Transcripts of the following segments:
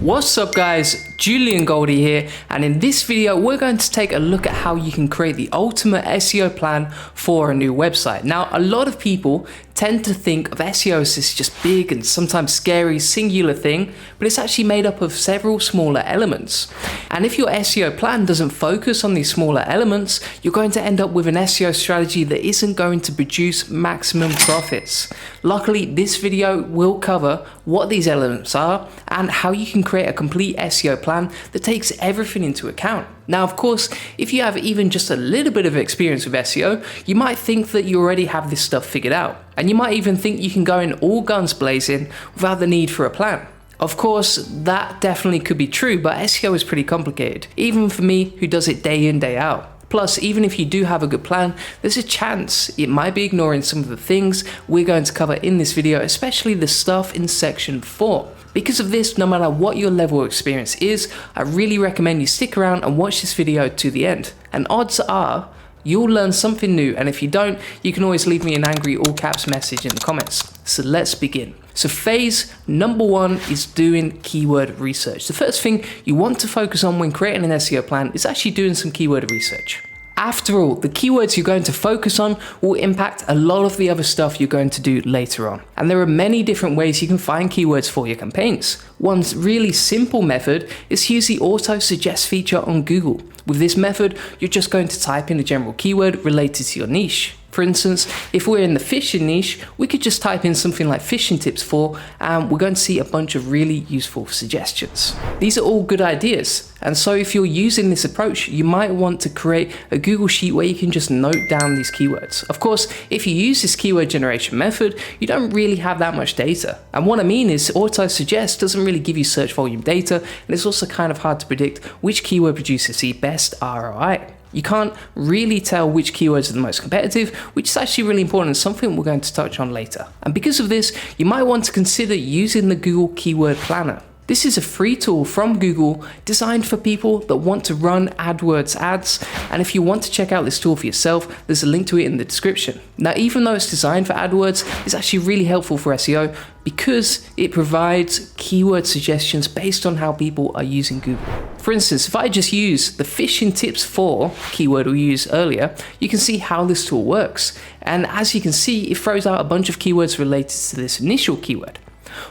What's up guys, Julian Goldie here, and in this video we're going to take a look at how you can create the ultimate SEO plan for a new website. Now, a lot of people tend to think of SEO as this just big and sometimes scary singular thing, but it's actually made up of several smaller elements. And if your SEO plan doesn't focus on these smaller elements, you're going to end up with an SEO strategy that isn't going to produce maximum profits. Luckily, this video will cover what these elements are and how you can create a complete SEO plan that takes everything into account. Now, of course, if you have even just a little bit of experience with SEO, you might think that you already have this stuff figured out. And you might even think you can go in all guns blazing without the need for a plan. Of course, that definitely could be true, but SEO is pretty complicated, even for me who does it day in, day out. Plus, even if you do have a good plan, there's a chance it might be ignoring some of the things we're going to cover in this video, especially the stuff in section 4. Because of this, no matter what your level of experience is, I really recommend you stick around and watch this video to the end. And odds are, you'll learn something new, and if you don't, you can always leave me an angry all caps message in the comments. So let's begin. So phase number 1 is doing keyword research. The first thing you want to focus on when creating an SEO plan is actually doing some keyword research. After all, the keywords you're going to focus on will impact a lot of the other stuff you're going to do later on. And there are many different ways you can find keywords for your campaigns. One really simple method is to use the auto suggest feature on Google. With this method, you're just going to type in a general keyword related to your niche. For instance, if we're in the fishing niche, we could just type in something like fishing tips for, and we're going to see a bunch of really useful suggestions. These are all good ideas. And so if you're using this approach, you might want to create a Google Sheet where you can just note down these keywords. Of course, if you use this keyword generation method, you don't really have that much data. And what I mean is auto suggest doesn't really give you search volume data, and it's also kind of hard to predict which keyword produces the best ROI. You can't really tell which keywords are the most competitive, which is actually really important and something we're going to touch on later. And because of this, you might want to consider using the Google Keyword Planner. This is a free tool from Google designed for people that want to run AdWords ads. And if you want to check out this tool for yourself, there's a link to it in the description. Now, even though it's designed for AdWords, it's actually really helpful for SEO because it provides keyword suggestions based on how people are using Google. For instance, if I just use the fishing tips for keyword we used earlier, you can see how this tool works. And as you can see, it throws out a bunch of keywords related to this initial keyword.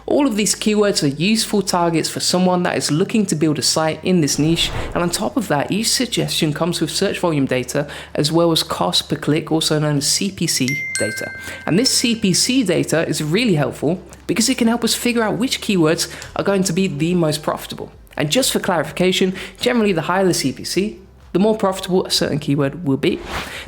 All of these keywords are useful targets for someone that is looking to build a site in this niche, and on top of that, each suggestion comes with search volume data as well as cost per click, also known as CPC data. And this CPC data is really helpful because it can help us figure out which keywords are going to be the most profitable. And just for clarification, generally the higher the CPC, the more profitable a certain keyword will be.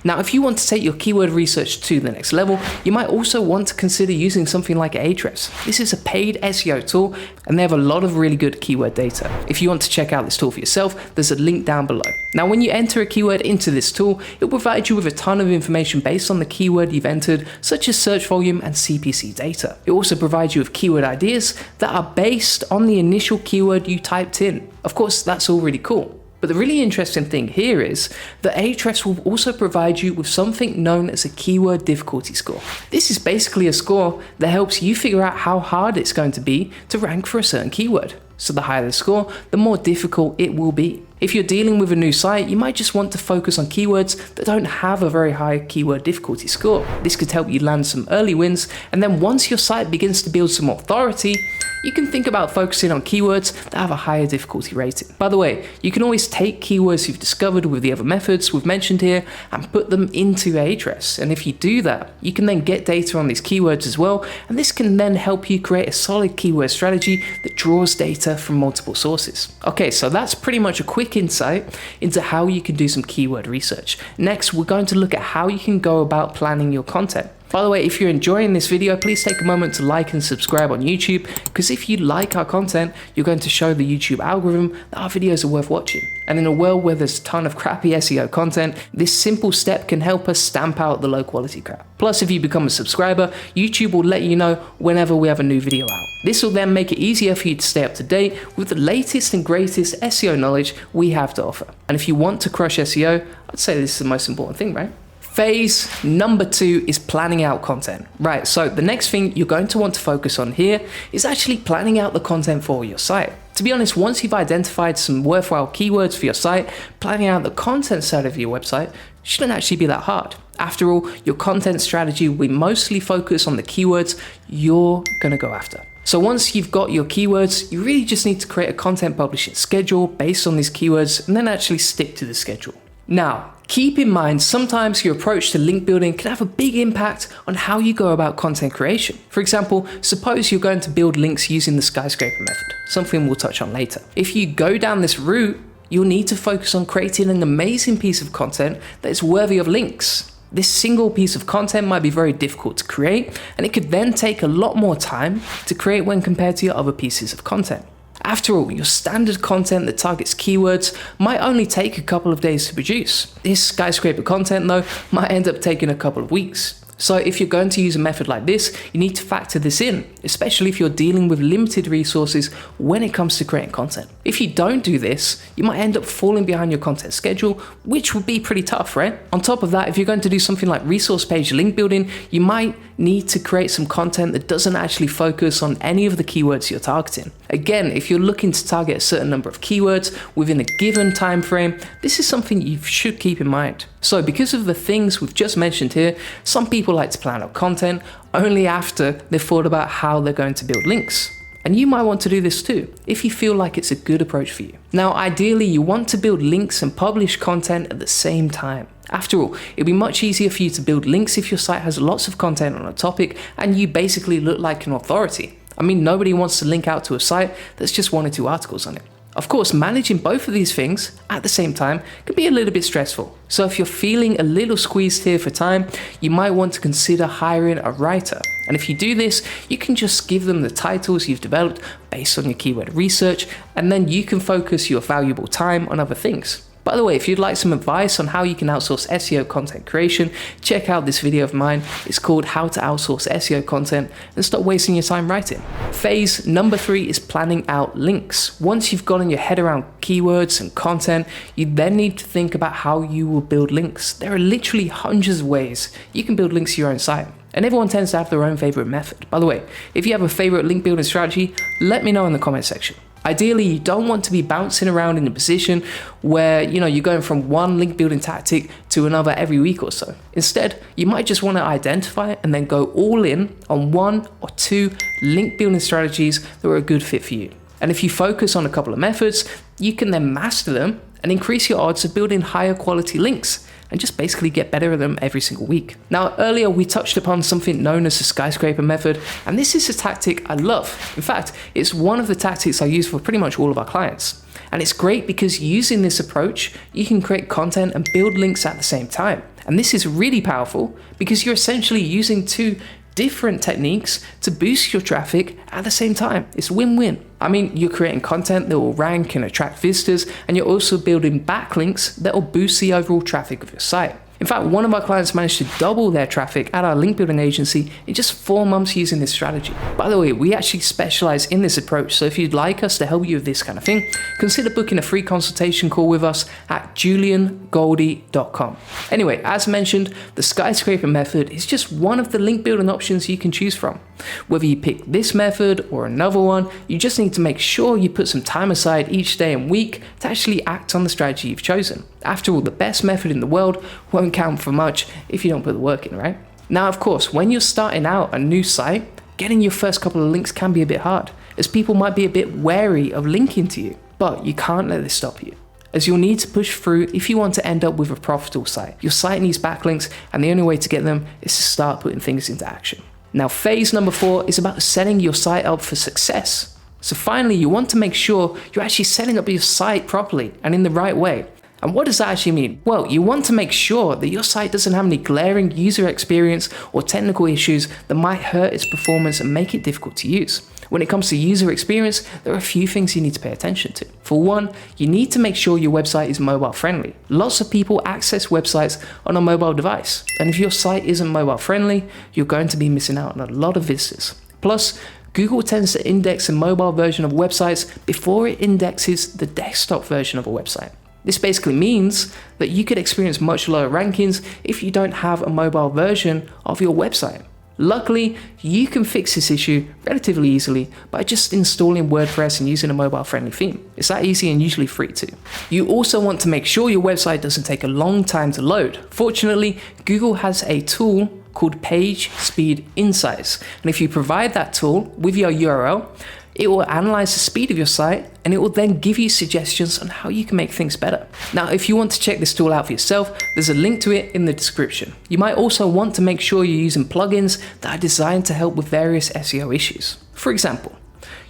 Now, if you want to take your keyword research to the next level, you might also want to consider using something like Ahrefs. This is a paid SEO tool, and they have a lot of really good keyword data. If you want to check out this tool for yourself, there's a link down below. Now, when you enter a keyword into this tool, it will provide you with a ton of information based on the keyword you've entered, such as search volume and CPC data. It also provides you with keyword ideas that are based on the initial keyword you typed in. Of course, that's all really cool. But the really interesting thing here is that Ahrefs will also provide you with something known as a keyword difficulty score. This is basically a score that helps you figure out how hard it's going to be to rank for a certain keyword. So the higher the score, the more difficult it will be. If you're dealing with a new site, you might just want to focus on keywords that don't have a very high keyword difficulty score. This could help you land some early wins, and then once your site begins to build some authority, you can think about focusing on keywords that have a higher difficulty rating. By the way, you can always take keywords you've discovered with the other methods we've mentioned here and put them into Ahrefs. And if you do that, you can then get data on these keywords as well, and this can then help you create a solid keyword strategy that draws data from multiple sources. Okay, so that's pretty much a quick insight into how you can do some keyword research. Next, we're going to look at how you can go about planning your content. By the way, if you're enjoying this video, please take a moment to like and subscribe on YouTube, because if you like our content, you're going to show the YouTube algorithm that our videos are worth watching. And in a world where there's a ton of crappy SEO content, this simple step can help us stamp out the low quality crap. Plus, if you become a subscriber, YouTube will let you know whenever we have a new video out. This will then make it easier for you to stay up to date with the latest and greatest SEO knowledge we have to offer. And if you want to crush SEO, I'd say this is the most important thing, right? Phase number 2 is planning out content. Right, so the next thing you're going to want to focus on here is actually planning out the content for your site. To be honest, once you've identified some worthwhile keywords for your site, planning out the content side of your website shouldn't actually be that hard. After all, your content strategy will be mostly focused on the keywords you're going to go after. So once you've got your keywords, you really just need to create a content publishing schedule based on these keywords and then actually stick to the schedule. Now, keep in mind, sometimes your approach to link building can have a big impact on how you go about content creation. For example, suppose you're going to build links using the skyscraper method, something we'll touch on later. If you go down this route, you'll need to focus on creating an amazing piece of content that is worthy of links. This single piece of content might be very difficult to create, and it could then take a lot more time to create when compared to your other pieces of content. After all, your standard content that targets keywords might only take a couple of days to produce. This skyscraper content though might end up taking a couple of weeks. So if you're going to use a method like this, you need to factor this in, especially if you're dealing with limited resources when it comes to creating content. If you don't do this, you might end up falling behind your content schedule, which would be pretty tough, right? On top of that, if you're going to do something like resource page link building, you might need to create some content that doesn't actually focus on any of the keywords you're targeting. Again, if you're looking to target a certain number of keywords within a given time frame, this is something you should keep in mind. So because of the things we've just mentioned here, some people like to plan out content only after they've thought about how they're going to build links. And you might want to do this too, if you feel like it's a good approach for you. Now, ideally, you want to build links and publish content at the same time. After all, it'll be much easier for you to build links if your site has lots of content on a topic and you basically look like an authority. I mean, nobody wants to link out to a site that's just 1 or 2 articles on it. Of course, managing both of these things at the same time can be a little bit stressful. So if you're feeling a little squeezed here for time, you might want to consider hiring a writer. And if you do this, you can just give them the titles you've developed based on your keyword research, and then you can focus your valuable time on other things. By the way, if you'd like some advice on how you can outsource SEO content creation, check out this video of mine. It's called How to Outsource SEO Content and Stop Wasting Your Time Writing. Phase number 3 is planning out links. Once you've gotten your head around keywords and content, you then need to think about how you will build links. There are literally hundreds of ways you can build links to your own site. And everyone tends to have their own favorite method. By the way, if you have a favorite link building strategy, let me know in the comment section. Ideally, you don't want to be bouncing around in a position where you're going from one link building tactic to another every week or so. Instead, you might just want to identify and then go all in on 1 or 2 link building strategies that are a good fit for you. And if you focus on a couple of methods, you can then master them and increase your odds of building higher quality links and just basically get better at them every single week. Now, earlier we touched upon something known as the skyscraper method, and this is a tactic I love. In fact, it's one of the tactics I use for pretty much all of our clients. And it's great because using this approach, you can create content and build links at the same time. And this is really powerful because you're essentially using 2 different techniques to boost your traffic at the same time. It's win-win. I mean, you're creating content that will rank and attract visitors, and you're also building backlinks that will boost the overall traffic of your site. In fact, one of our clients managed to double their traffic at our link building agency in just 4 months using this strategy. By the way, we actually specialize in this approach, so if you'd like us to help you with this kind of thing, consider booking a free consultation call with us at juliangoldie.com. Anyway, as mentioned, the skyscraper method is just one of the link building options you can choose from. Whether you pick this method or another one, you just need to make sure you put some time aside each day and week to actually act on the strategy you've chosen. After all, the best method in the world won't count for much if you don't put the work in, right? Now, of course, when you're starting out a new site, getting your first couple of links can be a bit hard, as people might be a bit wary of linking to you. But you can't let this stop you, as you'll need to push through if you want to end up with a profitable site. Your site needs backlinks, and the only way to get them is to start putting things into action. Now, phase number 4 is about setting your site up for success. So finally, you want to make sure you're actually setting up your site properly and in the right way. And what does that actually mean? Well, you want to make sure that your site doesn't have any glaring user experience or technical issues that might hurt its performance and make it difficult to use. When it comes to user experience, there are a few things you need to pay attention to. For one, you need to make sure your website is mobile friendly. Lots of people access websites on a mobile device, and if your site isn't mobile friendly, you're going to be missing out on a lot of visitors. Plus, Google tends to index a mobile version of websites before it indexes the desktop version of a website. This basically means that you could experience much lower rankings if you don't have a mobile version of your website. Luckily, you can fix this issue relatively easily by just installing WordPress and using a mobile-friendly theme. It's that easy and usually free too. You also want to make sure your website doesn't take a long time to load. Fortunately, Google has a tool called Page Speed Insights. And if you provide that tool with your URL, it will analyze the speed of your site and it will then give you suggestions on how you can make things better. Now, if you want to check this tool out for yourself, there's a link to it in the description. You might also want to make sure you're using plugins that are designed to help with various SEO issues. For example,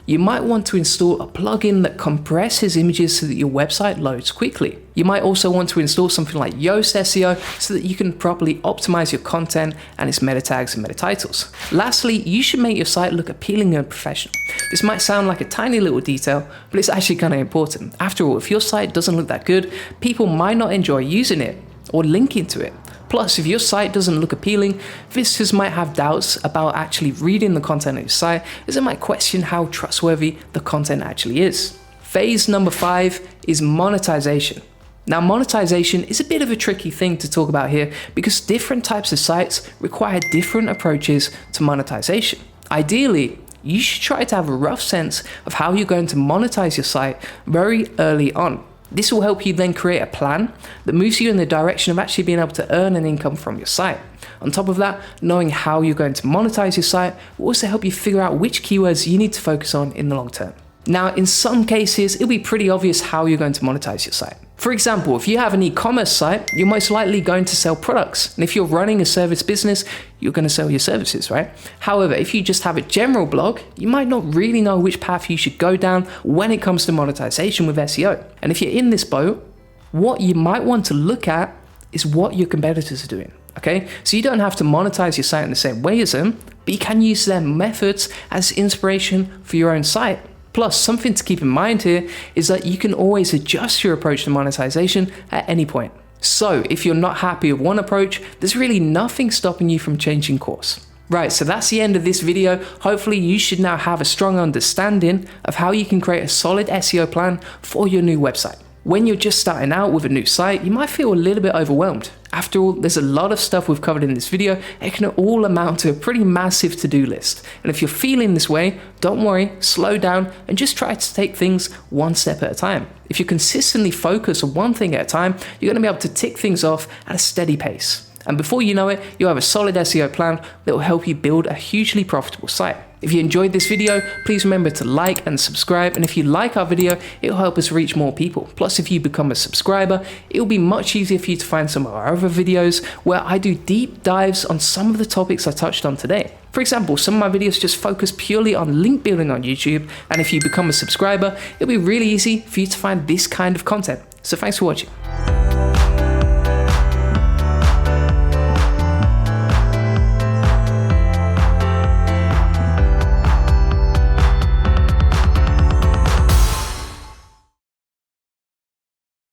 you might want to install a plugin that compresses images so that your website loads quickly. You might also want to install something like Yoast SEO so that you can properly optimize your content and its meta tags and meta titles. Lastly, you should make your site look appealing and professional. This might sound like a tiny little detail, but it's actually kind of important. After all, if your site doesn't look that good, people might not enjoy using it or linking to it. Plus, if your site doesn't look appealing, visitors might have doubts about actually reading the content of your site, as they might question how trustworthy the content actually is. Phase number 5 is monetization. Now, monetization is a bit of a tricky thing to talk about here because different types of sites require different approaches to monetization. Ideally, you should try to have a rough sense of how you're going to monetize your site very early on. This will help you then create a plan that moves you in the direction of actually being able to earn an income from your site. On top of that, knowing how you're going to monetize your site will also help you figure out which keywords you need to focus on in the long term. Now, in some cases, it'll be pretty obvious how you're going to monetize your site. For example, if you have an e-commerce site, you're most likely going to sell products. And if you're running a service business, you're going to sell your services, right? However, if you just have a general blog, you might not really know which path you should go down when it comes to monetization with SEO. And if you're in this boat, what you might want to look at is what your competitors are doing. Okay, so you don't have to monetize your site in the same way as them, but you can use their methods as inspiration for your own site. Plus, something to keep in mind here is that you can always adjust your approach to monetization at any point. So if you're not happy with one approach, there's really nothing stopping you from changing course. Right, so that's the end of this video. Hopefully you should now have a strong understanding of how you can create a solid SEO plan for your new website. When you're just starting out with a new site, you might feel a little bit overwhelmed. After all, there's a lot of stuff we've covered in this video. It can all amount to a pretty massive to-do list. And if you're feeling this way, don't worry, slow down and just try to take things one step at a time. If you consistently focus on one thing at a time, you're going to be able to tick things off at a steady pace. And before you know it, you'll have a solid SEO plan that will help you build a hugely profitable site. If you enjoyed this video, please remember to like and subscribe. And if you like our video, it will help us reach more people. Plus, if you become a subscriber, it will be much easier for you to find some of our other videos where I do deep dives on some of the topics I touched on today. For example, some of my videos just focus purely on link building on YouTube. And if you become a subscriber, it'll be really easy for you to find this kind of content. So thanks for watching.